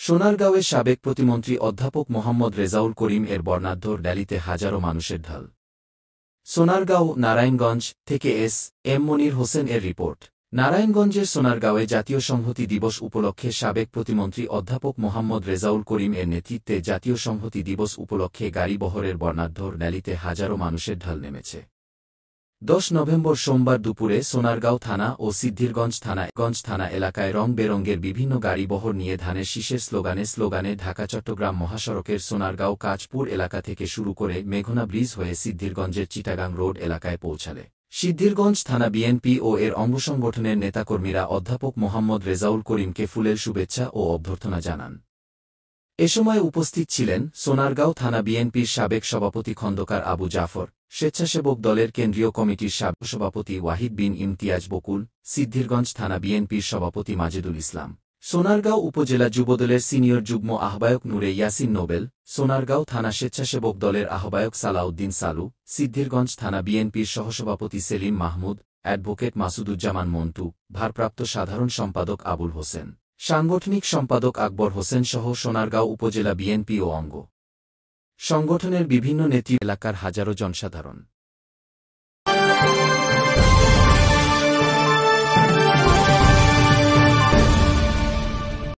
সোনারগাঁওয়ে সাবেক প্রতিমন্ত্রী অধ্যাপক মোহাম্মদ রেজাউল করিম এর বর্ণাঢ্য র্যালিতে হাজারো মানুষের ঢল। সোনারগাঁও, নারায়ণগঞ্জ থেকে এম মনির হোসেন এর রিপোর্ট। নারায়ণগঞ্জের সোনারগাঁওয়ে জাতীয় সংহতি দিবস উপলক্ষে সাবেক প্রতিমন্ত্রী অধ্যাপক মোহাম্মদ রেজাউল করিম এর নেতৃত্বে জাতীয় সংহতি দিবস উপলক্ষে গাড়িবহরের বর্ণাঢ্য র্যালিতে হাজারো মানুষের ঢল নেমেছে। 10 নভেম্বর সোমবার দুপুরে সোনারগাঁও থানা ও সিদ্ধিরগঞ্জ থানা এলাকায় রং-বেরঙের বিভিন্ন গাড়িবহর নিয়ে ধানের শীষের স্লোগানে ঢাকা-চট্টগ্রাম মহাসড়কের সোনারগাঁও কাঁচপুর এলাকা থেকে শুরু করে মেঘনা ব্রিজ হয়ে সিদ্ধিরগঞ্জের চিটাগাং রোড এলাকায় পৌঁছালে সিদ্ধিরগঞ্জ থানা বিএনপি ও এর অঙ্গসংগঠনের নেতাকর্মীরা অধ্যাপক মোহাম্মদ রেজাউল করিমকে ফুলেল শুভেচ্ছা ও অভ্যর্থনা জানান। এ সময় উপস্থিত ছিলেন সোনারগাঁও থানা বিএনপির সাবেক সভাপতি খন্দকার আবু জাফর, স্বেচ্ছাসেবক দলের কেন্দ্রীয় কমিটির সাবেক সভাপতি ওয়াহিদ বিন ইমতিয়াজ বকুল, সিদ্ধিরগঞ্জ থানা বিএনপির সভাপতি মাজেদুল ইসলাম, সোনারগাঁও উপজেলা যুবদলের সিনিয়র যুগ্ম আহ্বায়ক নূরে ইয়াসিন নোবেল, সোনারগাঁও থানা স্বেচ্ছাসেবক দলের আহ্বায়ক সালাউদ্দিন সালু, সিদ্ধিরগঞ্জ থানা বিএনপির সহসভাপতি সেলিম মাহমুদ, অ্যাডভোকেট মাসুদুজ্জামান মন্টু, ভারপ্রাপ্ত সাধারণ সম্পাদক আবুল হোসেন, সাংগঠনিক সম্পাদক আকবর হোসেন সহ সোনারগাঁও উপজেলা বিএনপি ও অঙ্গ সংগঠনের বিভিন্ন নেতৃত্ব এলাকার হাজারো জনসাধারণ।